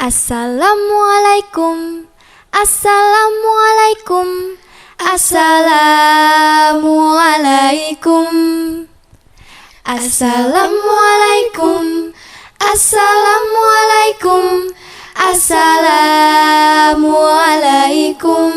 Assalamualaikum, Assalamualaikum, Assalamualaikum, Assalamualaikum, Assalamualaikum, Assalamualaikum.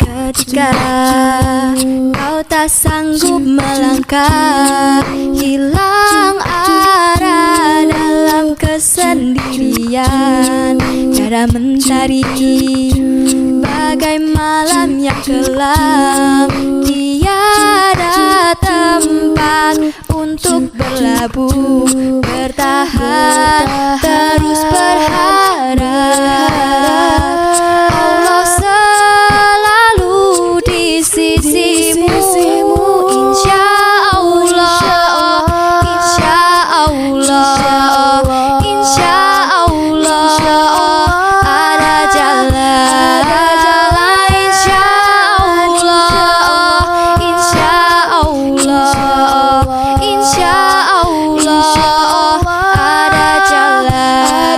Ketika kau tak sanggup melangkah, hilang arah dalam kesendirian, cara mencari bagai malam yang gelap, tiada tempat untuk berlabuh, bertahan, terus berharap. Allah selalu di sisimu, insya Allah, insya Allah, insya Allah, ada jalan, insya Allah, insya Allah, insya Allah, ada jalan.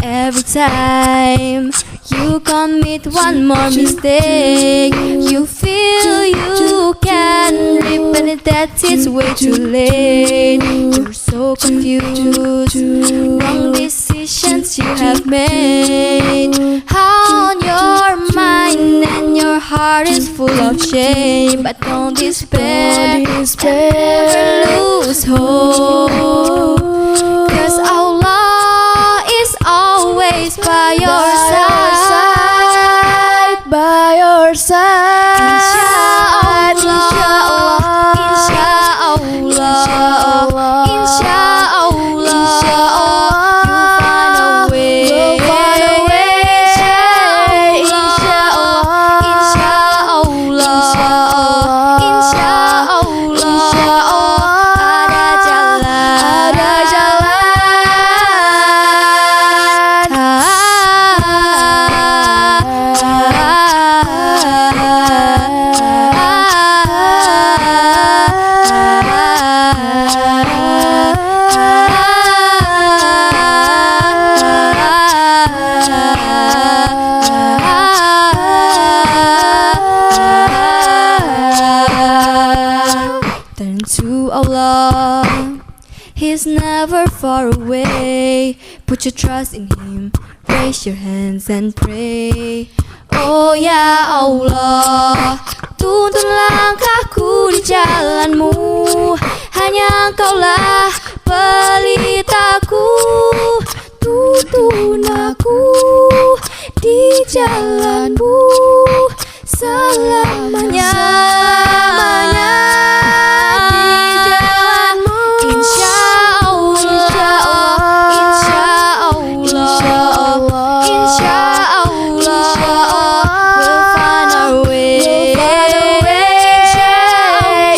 Every time you commit one more mistake, you feel you can repent it, that it's way too late. You're so confused, wrong decisions you have made, on your mind and your heart is full of shame. But don't despair, never lose hope, 'cause Allah is always by your side, by your side. Insya Allah, insya Allah, insya Allah, you'll find a way. Insya Allah, insya Allah, insya Allah, ada jalan, ada jalan. Turn to Allah, He's never far away. Put your trust in Him, raise your hands and pray. Oh ya Allah, tuntun langkahku di jalanmu, hanya Engkaulah pelitaku. Tuntun aku di jalanmu selamanya, insya Allah, insya Allah, insya Allah, we'll find our way. Insya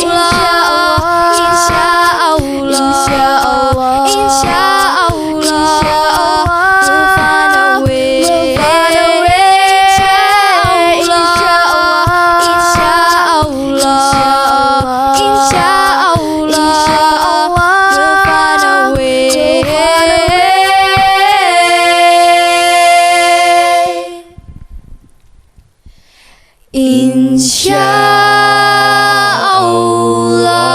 Allah, insya Allah, insya Allah, we'll find our way. Insya Allah, insya Allah, insya Allah, we'll find our way. Insya Allah.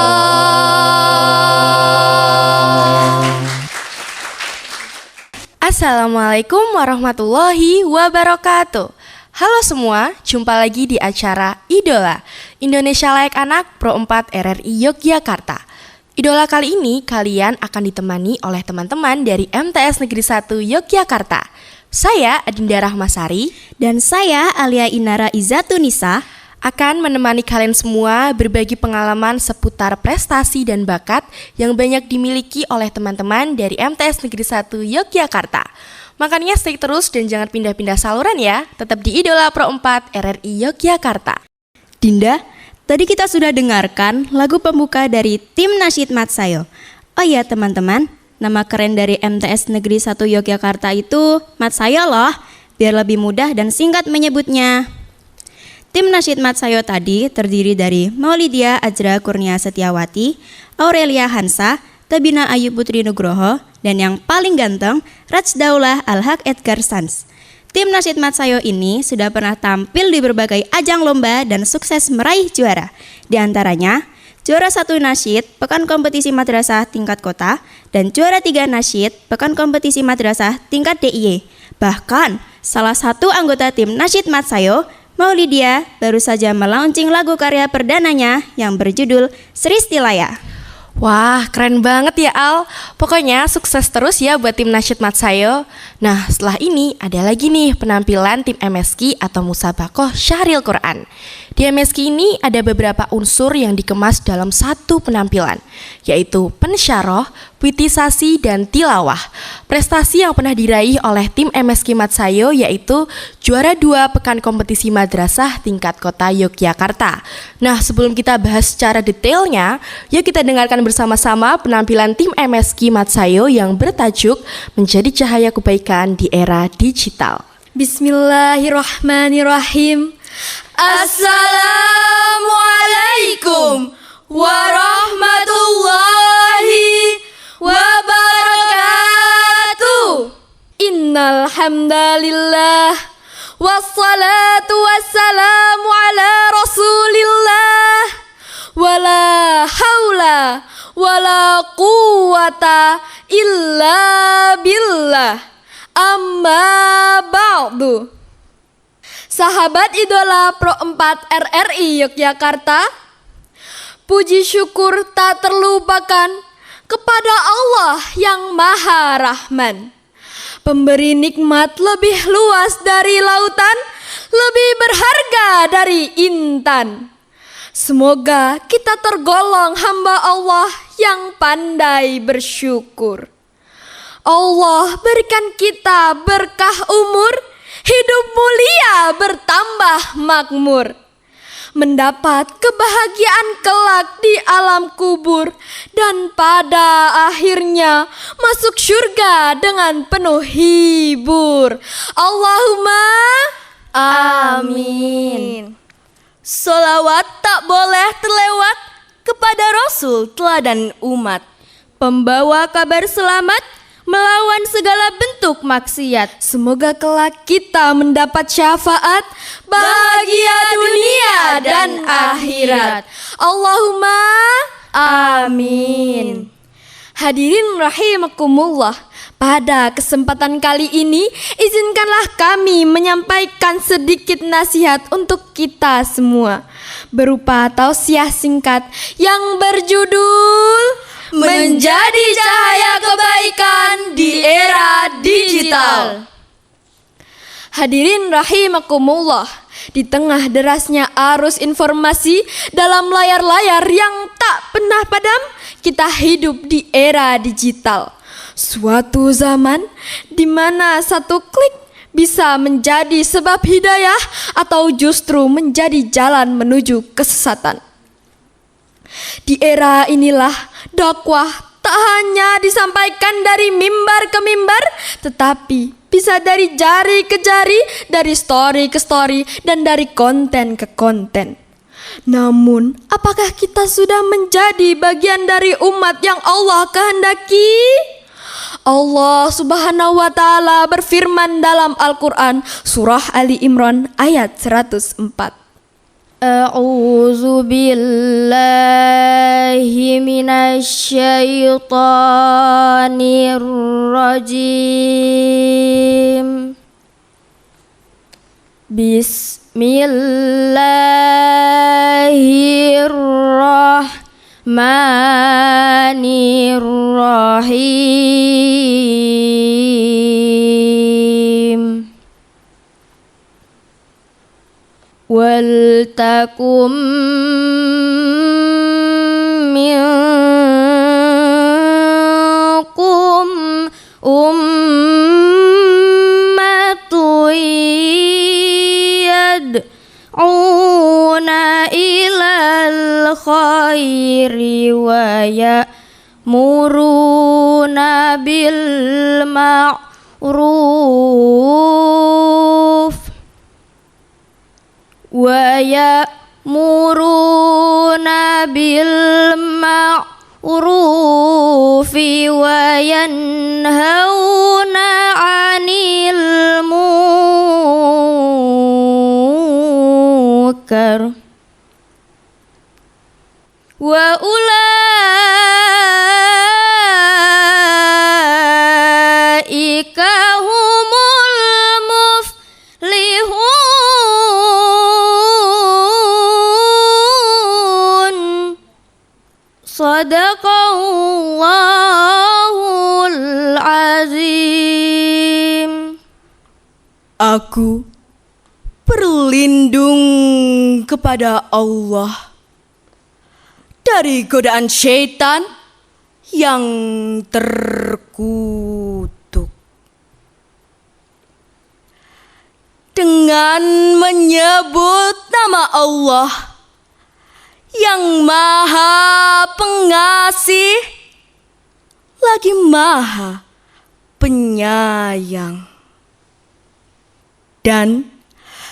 Assalamualaikum warahmatullahi wabarakatuh. Halo semua, jumpa lagi di acara Idola Indonesia Layak Anak Pro 4 RRI Yogyakarta. Idola kali ini kalian akan ditemani oleh teman-teman dari MTS Negeri 1 Yogyakarta. Saya Adinda Rahmasari dan saya Alia Inara Izzatunisa akan menemani kalian semua berbagi pengalaman seputar prestasi dan bakat yang banyak dimiliki oleh teman-teman dari MTS Negeri 1 Yogyakarta. Makanya stay terus dan jangan pindah-pindah saluran ya, tetap di Idola Pro 4 RRI Yogyakarta. Dinda, tadi kita sudah dengarkan lagu pembuka dari Tim Nasyid Matsayo. Oh iya teman-teman, nama keren dari MTS Negeri 1 Yogyakarta itu Matsayo loh, biar lebih mudah dan singkat menyebutnya. Tim Nasyid Matsayo tadi terdiri dari Maulidia Ajra Kurnia Setiawati, Aurelia Hansa, Tabina Ayu Putri Nugroho, dan yang paling ganteng, Rajdaulah Al-Haq Edgar Sans. Tim Nasyid Matsayo ini sudah pernah tampil di berbagai ajang lomba dan sukses meraih juara. Di antaranya, juara 1 nasyid Pekan Kompetisi Madrasah tingkat kota dan juara 3 nasyid Pekan Kompetisi Madrasah tingkat DIY. Bahkan, salah satu anggota tim Nasyid Matsayo, Maulidia, baru saja melaunching lagu karya perdananya yang berjudul Sristilaya. Wah, keren banget ya Al. Pokoknya sukses terus ya buat tim Nasyid Matsayo. Nah, setelah ini ada lagi nih penampilan tim MSQ atau Musabakoh Syahril Quran. Di MSQ ini ada beberapa unsur yang dikemas dalam satu penampilan, yaitu pensyarah, puitisasi, dan tilawah. Prestasi yang pernah diraih oleh tim MSQ Matsayo yaitu juara 2 Pekan Kompetisi Madrasah tingkat kota Yogyakarta. Nah, sebelum kita bahas secara detailnya, yuk kita dengarkan bersama-sama penampilan tim MSQ Matsayo yang bertajuk Menjadi Cahaya Kebaikan di Era Digital. Bismillahirrahmanirrahim. Assalamualaikum warahmatullahi wabarakatuh. Innal hamdalillah wassalatu wassalamu ala rasulillah wala haula wala quwata illa billah. Amma ba'du. Sahabat Idola Pro 4 RRI Yogyakarta, puji syukur tak terlupakan kepada Allah yang Maha Rahman, pemberi nikmat lebih luas dari lautan, lebih berharga dari intan. Semoga kita tergolong hamba Allah yang pandai bersyukur. Allah berikan kita berkah umur, hidup mulia bertambah makmur, mendapat kebahagiaan kelak di alam kubur, dan pada akhirnya masuk surga dengan penuh hibur. Allahumma amin. Solawat tak boleh terlewat kepada Rasul teladan umat, pembawa kabar selamat melawan segala bentuk maksiat. Semoga kelak kita mendapat syafaat, bahagia dunia dan akhirat. Allahumma amin. Hadirin rahimakumullah, pada kesempatan kali ini izinkanlah kami menyampaikan sedikit nasihat untuk kita semua berupa tausiah singkat yang berjudul Menjadi Cahaya Kebaikan di Era Digital. Hadirin rahimakumullah, di tengah derasnya arus informasi dalam layar-layar yang tak pernah padam, kita hidup di era digital. Suatu zaman di mana satu klik bisa menjadi sebab hidayah atau justru menjadi jalan menuju kesesatan. Di era inilah dakwah tak hanya disampaikan dari mimbar ke mimbar, tetapi bisa dari jari ke jari, dari story ke story, dan dari konten ke konten. Namun, apakah kita sudah menjadi bagian dari umat yang Allah kehendaki? Allah Subhanahu wa Ta'ala berfirman dalam Al-Quran, Surah Ali Imran ayat 104. A'udzu billahi minasyaitonir rajim. Bismillahirrahmanirrahim. Waltakum minkum ummatun yad'una ilal khairi wa ya'muruna bil ma'ruf wa ya'muruna bil ma'rufi wa yanhauna 'anil munkar wa ulaika humul muflihun. Sadaqallahul azim. Aku berlindung kepada Allah dari godaan syaitan yang terkutuk. Dengan menyebut nama Allah yang Maha Pengasih lagi Maha Penyayang. Dan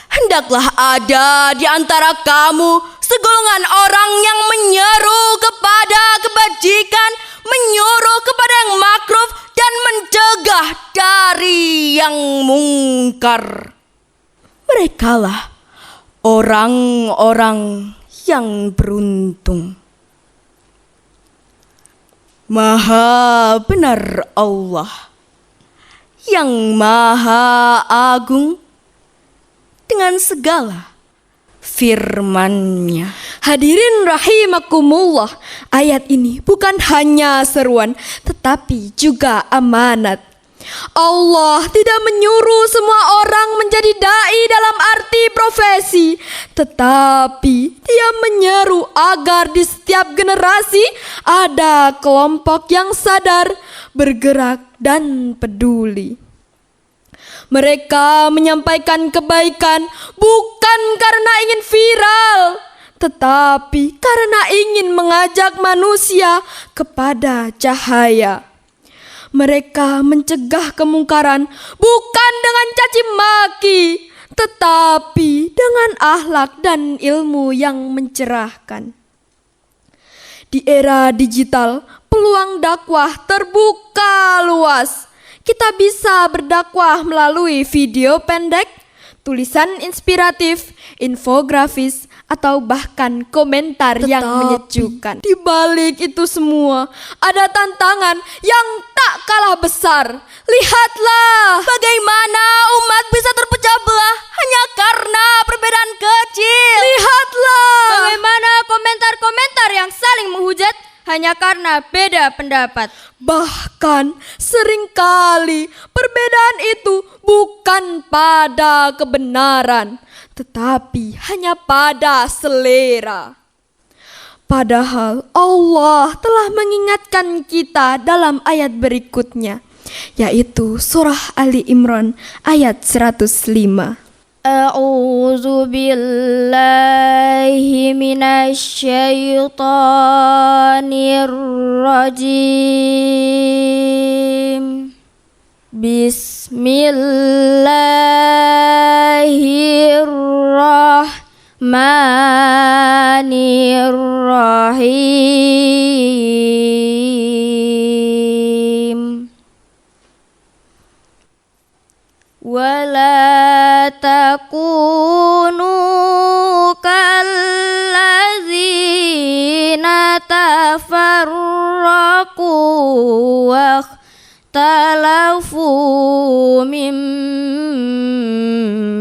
hendaklah ada di antara kamu segolongan orang yang menyeru kepada kebajikan, menyuruh kepada yang makruf, dan mencegah dari yang mungkar. Merekalah orang-orang yang beruntung. Maha benar Allah yang Maha Agung dengan segala firman-Nya. Hadirin rahimakumullah, ayat ini bukan hanya seruan tetapi juga amanat. Allah tidak menyuruh semua orang menjadi dai dalam arti profesi, tetapi Dia menyeru agar di setiap generasi ada kelompok yang sadar, bergerak dan peduli. Mereka menyampaikan kebaikan bukan karena ingin viral, tetapi karena ingin mengajak manusia kepada cahaya. Mereka mencegah kemungkaran bukan dengan caci maki, tetapi dengan akhlak dan ilmu yang mencerahkan. Di era digital, peluang dakwah terbuka luas. Kita bisa berdakwah melalui video pendek, tulisan inspiratif, infografis, atau bahkan komentar yang menyejukkan. Di balik itu semua, ada tantangan yang tak kalah besar. Lihatlah bagaimana umat bisa terpecah belah hanya karena perbedaan kecil. Lihatlah bagaimana komentar-komentar yang saling menghujat hanya karena beda pendapat. Bahkan seringkali perbedaan itu bukan pada kebenaran, tetapi hanya pada selera. Padahal Allah telah mengingatkan kita dalam ayat berikutnya, yaitu surah Ali Imran ayat 105. A'udzu billahi minasyaitonir rajim. Bismillahirrahmanirrahim. Wala takunu kallazina tafarraqu wa ikhtalafu min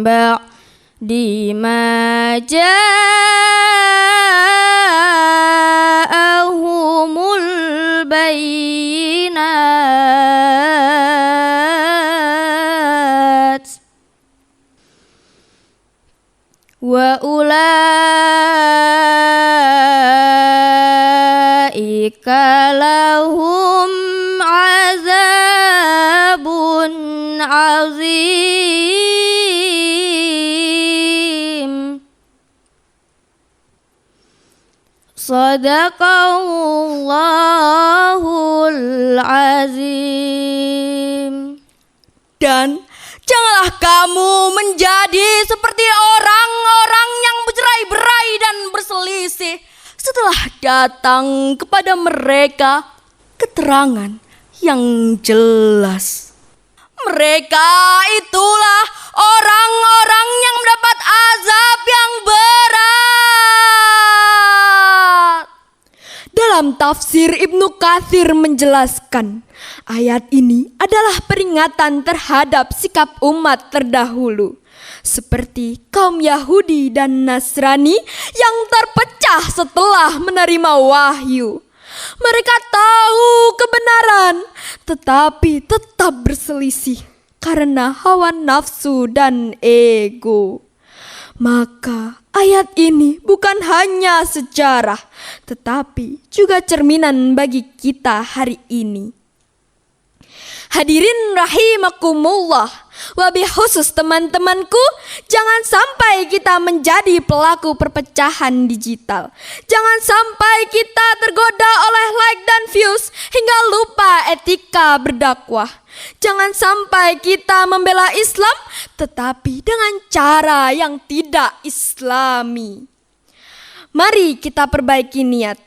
ba'di ma ja'ahumul bayyinat wa wa ulaika lahum azabun azim. Sadaqallahul azim. Dan janganlah kamu menjadi seperti orang-orang yang bercerai-berai dan berselisih setelah datang kepada mereka keterangan yang jelas. Mereka itulah orang-orang yang mendapat azab yang berat. Dalam tafsir Ibnu Katsir menjelaskan, ayat ini adalah peringatan terhadap sikap umat terdahulu, seperti kaum Yahudi dan Nasrani yang terpecah setelah menerima wahyu. Mereka tahu kebenaran, tetapi tetap berselisih karena hawa nafsu dan ego. Maka ayat ini bukan hanya sejarah, tetapi juga cerminan bagi kita hari ini. Hadirin rahimakumullah, wabil khusus teman-temanku, jangan sampai kita menjadi pelaku perpecahan digital. Jangan sampai kita tergoda oleh like dan views hingga lupa etika berdakwah. Jangan sampai kita membela Islam tetapi dengan cara yang tidak islami. Mari kita perbaiki niat.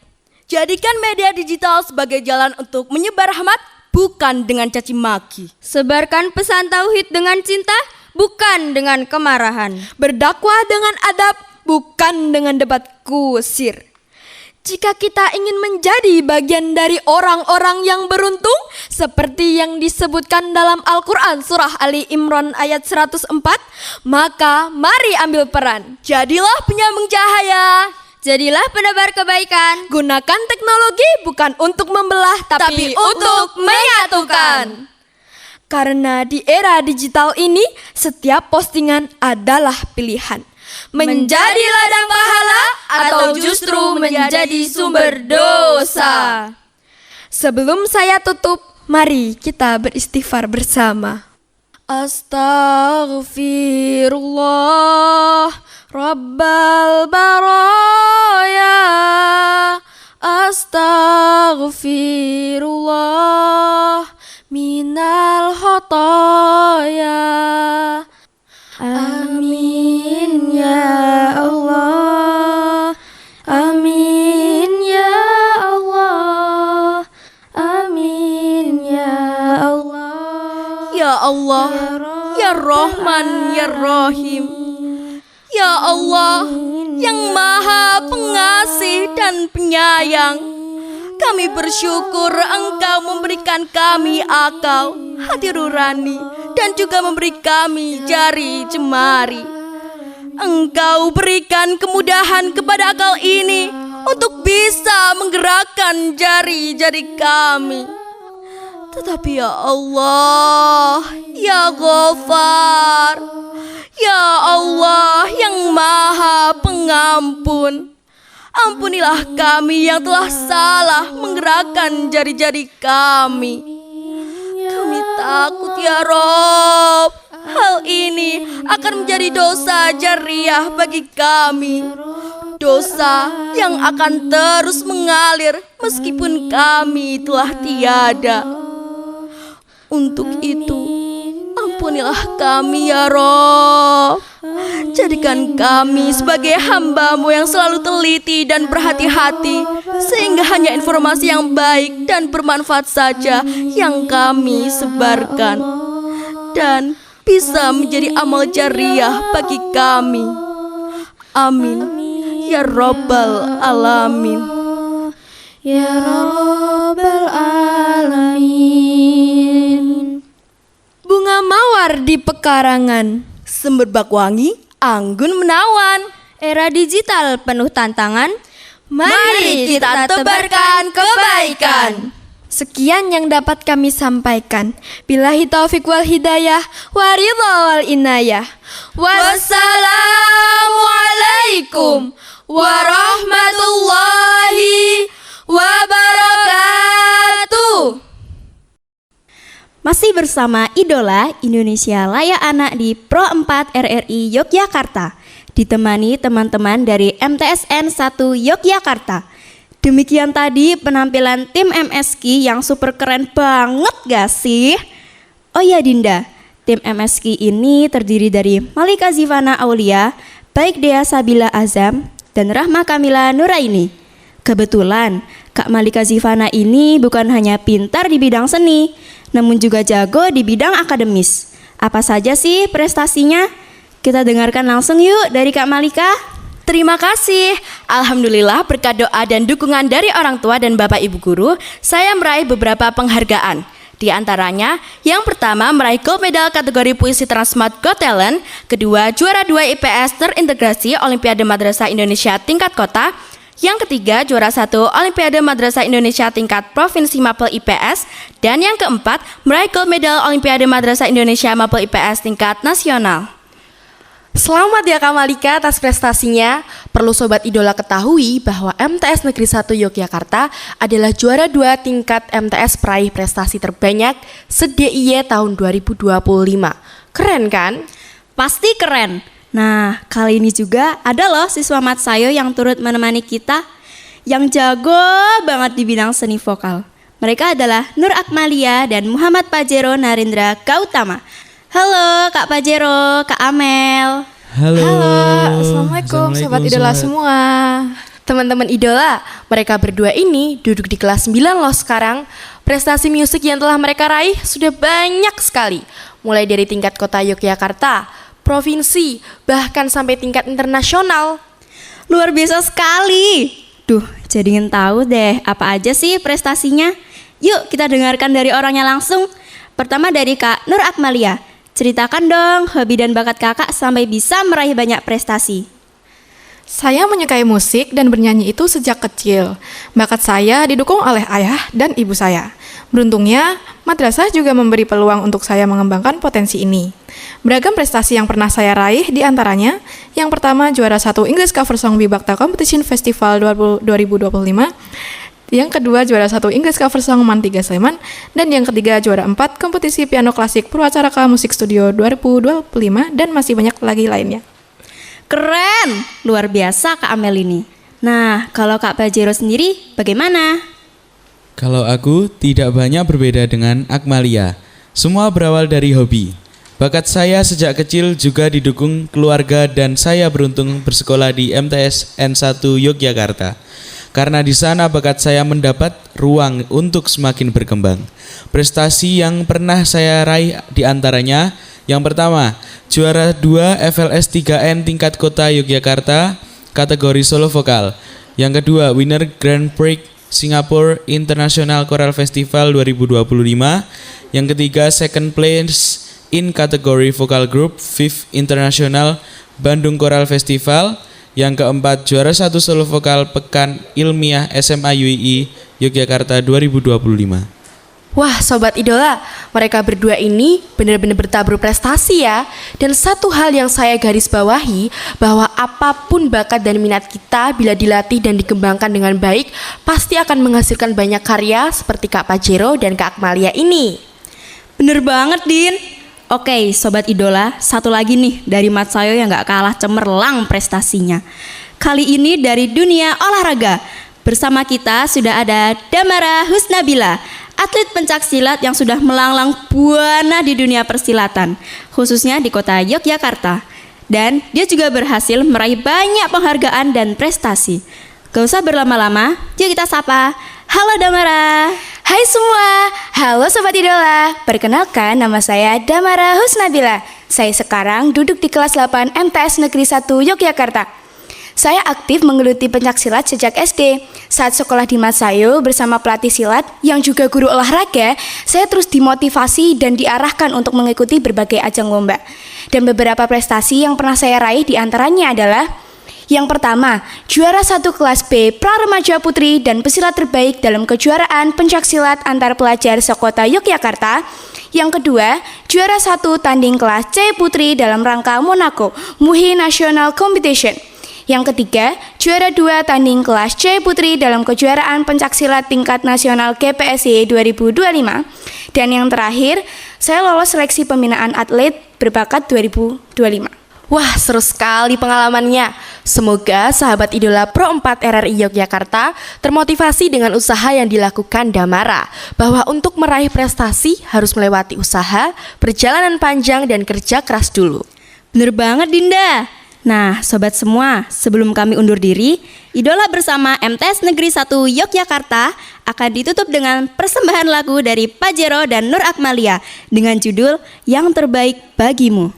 Jadikan media digital sebagai jalan untuk menyebar rahmat, bukan dengan caci maki. Sebarkan pesan tauhid dengan cinta, bukan dengan kemarahan. Berdakwah dengan adab, bukan dengan debat kusir. Jika kita ingin menjadi bagian dari orang-orang yang beruntung, seperti yang disebutkan dalam Al-Quran surah Ali Imran ayat 104, maka mari ambil peran. Jadilah penyambung cahaya. Jadilah penebar kebaikan. Gunakan teknologi bukan untuk membelah, tapi untuk menyatukan. Karena di era digital ini, setiap postingan adalah pilihan. Menjadi ladang pahala atau justru menjadi sumber dosa. Sebelum saya tutup, mari kita beristighfar bersama. Astaghfirullah Rabbal baraya, astaghfirullah minal khotoya. Amin ya Allah, amin ya Allah, amin ya Allah. Ya Allah, ya Rahman, ya Rahim. Ya Allah, yang Maha Pengasih dan Penyayang, kami bersyukur Engkau memberikan kami akal, hati nurani, dan juga memberi kami jari jemari. Engkau berikan kemudahan kepada akal ini untuk bisa menggerakkan jari-jari kami. Tetapi ya Allah, ya Ghafar, ya Allah yang Maha Pengampun, ampunilah kami yang telah salah menggerakkan jari-jari kami. Kami takut ya Rob, hal ini akan menjadi dosa jariah bagi kami. Dosa yang akan terus mengalir meskipun kami telah tiada. Untuk itu, ampunilah kami ya Rob. Jadikan kami sebagai hamba-Mu yang selalu teliti dan berhati-hati, sehingga hanya informasi yang baik dan bermanfaat saja yang kami sebarkan, dan bisa menjadi amal jariah bagi kami. Amin ya Rabbal Alamin. Ya Rabbal Alamin. Bunga mawar di pekarangan, Semerbak wangi, anggun menawan. Era digital penuh tantangan. Mari kita tebarkan kebaikan. Sekian yang dapat kami sampaikan. Billahi taufiq wal hidayah, waridha wal inayah. Wassalamualaikum warahmatullahi wabarakatuh. Masih bersama Idola Indonesia Layak Anak di Pro 4 RRI Yogyakarta, ditemani teman-teman dari MTSN 1 Yogyakarta. Demikian tadi penampilan tim MSK yang super keren banget gak sih? Oh ya Dinda, tim MSK ini terdiri dari Malika Zivana Aulia, Baik Dea Sabila Azam, dan Rahma Kamila Nuraini. Kebetulan Kak Malika Zivana ini bukan hanya pintar di bidang seni, namun juga jago di bidang akademis. Apa saja sih prestasinya? Kita dengarkan langsung yuk dari Kak Malika. Terima kasih. Alhamdulillah berkat doa dan dukungan dari orang tua dan Bapak Ibu guru, saya meraih beberapa penghargaan. Di antaranya, yang pertama meraih gold medal kategori puisi Transmart Got Talent, kedua juara 2 IPS terintegrasi Olimpiade Madrasah Indonesia tingkat kota, yang ketiga juara 1 Olimpiade Madrasah Indonesia tingkat provinsi Mapel IPS, dan yang keempat meraih gold medal Olimpiade Madrasah Indonesia Mapel IPS tingkat nasional. Selamat ya Kak Malika atas prestasinya. Perlu Sobat Idola ketahui bahwa MTS Negeri 1 Yogyakarta adalah juara 2 tingkat MTS peraih prestasi terbanyak se-DIY tahun 2025. Keren kan? Pasti keren. Nah, kali ini juga ada loh siswa Mat Sayo yang turut menemani kita yang jago banget di bidang seni vokal. Mereka adalah Nur Akmalia dan Muhammad Pajero Narendra Gautama. Halo Kak Pajero, Kak Amel. Halo. Assalamualaikum Sobat Idola semua. Teman-teman Idola, mereka berdua ini duduk di kelas 9 loh sekarang. Prestasi musik yang telah mereka raih sudah banyak sekali. Mulai dari tingkat kota Yogyakarta, provinsi, bahkan sampai tingkat internasional. Luar biasa sekali. Duh, jadi ingin tahu deh apa aja sih prestasinya. Yuk kita dengarkan dari orangnya langsung. Pertama dari Kak Nur Akmalia. Ceritakan dong hobi dan bakat kakak sampai bisa meraih banyak prestasi. Saya menyukai musik dan bernyanyi itu sejak kecil. Bakat saya didukung oleh ayah dan ibu saya. Beruntungnya, madrasah juga memberi peluang untuk saya mengembangkan potensi ini. Beragam prestasi yang pernah saya raih diantaranya, yang pertama juara 1 English Cover Song Bibakta Competition Festival 2025, yang kedua juara 1 English Cover Song Man 3 Sleman, dan yang ketiga juara 4 kompetisi piano klasik Purwacaraka Musik Studio 2025, dan masih banyak lagi lainnya. Keren, luar biasa Kak Amel ini. Nah, kalau Kak Pajero sendiri bagaimana? Kalau aku tidak banyak berbeda dengan Akmalia. Semua berawal dari hobi. Bakat saya sejak kecil juga didukung keluarga dan saya beruntung bersekolah di MTS N1 Yogyakarta. Karena di sana bakat saya mendapat ruang untuk semakin berkembang. Prestasi yang pernah saya raih diantaranya, yang pertama, juara 2 FLS 3N tingkat kota Yogyakarta, kategori solo vokal. Yang kedua, winner Grand Prix Singapore International Choral Festival 2025. Yang ketiga, second place in kategori vocal group 5th International Bandung Choral Festival. Yang keempat, juara 1 solo vokal Pekan Ilmiah SMA UII Yogyakarta 2025. Wah Sobat Idola, mereka berdua ini benar-benar bertabur prestasi ya. Dan satu hal yang saya garis bawahi, bahwa apapun bakat dan minat kita bila dilatih dan dikembangkan dengan baik, pasti akan menghasilkan banyak karya seperti Kak Pajero dan Kak Akmalia ini. Bener banget Din. Oke Sobat Idola, satu lagi nih dari Mat Sayo yang gak kalah cemerlang prestasinya. Kali ini dari dunia olahraga. Bersama kita sudah ada Damara Husnabila, atlet pencaksilat yang sudah melanglang buana di dunia persilatan, khususnya di kota Yogyakarta. Dan dia juga berhasil meraih banyak penghargaan dan prestasi. Gak usah berlama-lama, yuk kita sapa. Halo Damara. Hai semua, halo Sobat Idola. Perkenalkan, nama saya Damara Husnabila. Saya sekarang duduk di kelas 8 MTS Negeri 1 Yogyakarta. Saya aktif menggeluti pencaksilat sejak SD. Saat sekolah di Mat Sayo bersama pelatih silat yang juga guru olahraga, saya terus dimotivasi dan diarahkan untuk mengikuti berbagai ajang lomba. Dan beberapa prestasi yang pernah saya raih diantaranya adalah Yang pertama, juara 1 kelas B Praremaja Putri dan pesilat terbaik dalam kejuaraan pencaksilat antar pelajar sekota Yogyakarta. Yang kedua, juara 1 tanding kelas C Putri dalam rangka Monaco Muhi National Competition. Yang ketiga, juara 2 tanding kelas C Putri dalam kejuaraan pencaksilat tingkat nasional GPSI 2025. Dan yang terakhir, saya lolos seleksi pembinaan atlet berbakat 2025. Wah, seru sekali pengalamannya. Semoga sahabat idola Pro 4 RRI Yogyakarta termotivasi dengan usaha yang dilakukan Damara, bahwa untuk meraih prestasi harus melewati usaha, perjalanan panjang, dan kerja keras dulu. Bener banget Dinda. Nah, sobat semua, sebelum kami undur diri, Idola bersama MTS Negeri 1 Yogyakarta akan ditutup dengan persembahan lagu dari Pajero dan Nur Akmalia dengan judul Yang Terbaik Bagimu.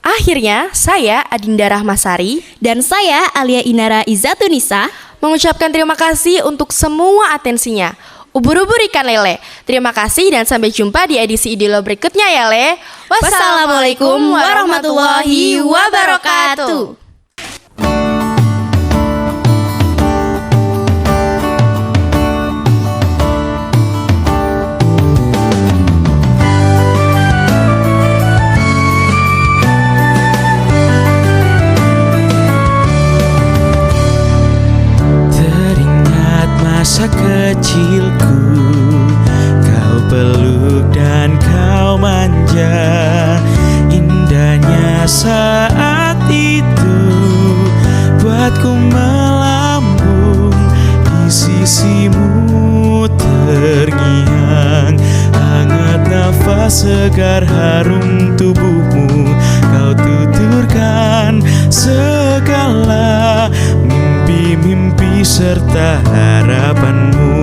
Akhirnya, saya Adinda Rahmasari Dan saya Alia Inara Izatunisa mengucapkan terima kasih untuk semua atensinya. Ubur-ubur ikan lele. Terima kasih dan sampai jumpa di edisi Idola berikutnya ya Le. Wassalamualaikum warahmatullahi wabarakatuh. Teringat masa kecilku, kau peluk dan kau manja. Indahnya saat itu buatku melambung di sisimu terngiang. Hangat nafas segar harum tubuhmu, kau tuturkan segala mimpi-mimpi serta harapanmu.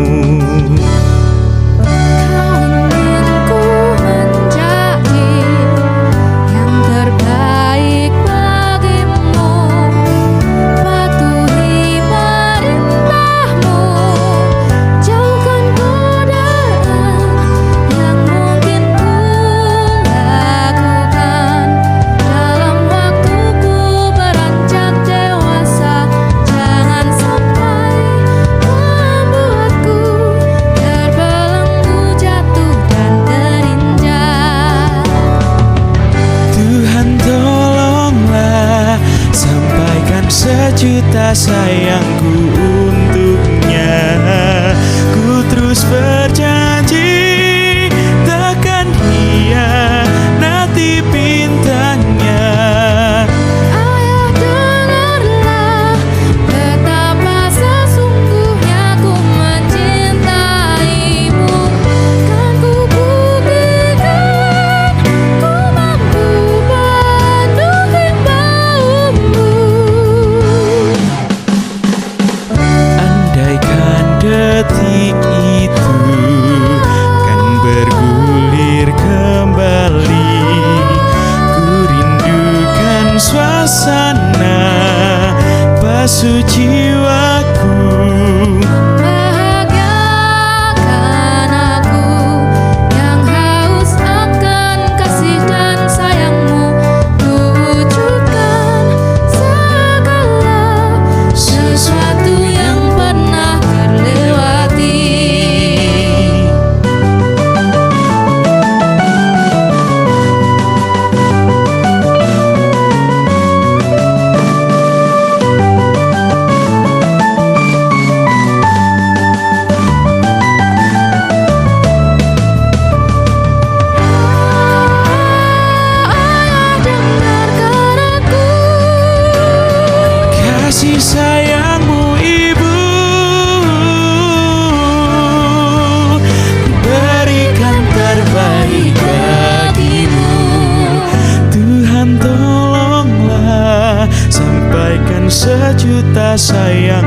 Sejuta sayangku untuknya, ku terus berjanji takkan hianati bintangnya. Ayah dengarlah betapa sesungguhnya ku mencintaimu. Kan ku buktikan ku mampu bendung baumu. Andaikan detik itu kan bergulir kembali, ku rindukan suasana basuh jiwaku. Bahagiakan aku yang haus akan kasih dan sayangmu. Ku wujudkan segala sesuatu yang pernah terlewati. Ayah dengarkan aku. Kasih sayangmu ibu, berikan terbaik bagimu. Tuhan tolonglah sampaikan sejuta sayang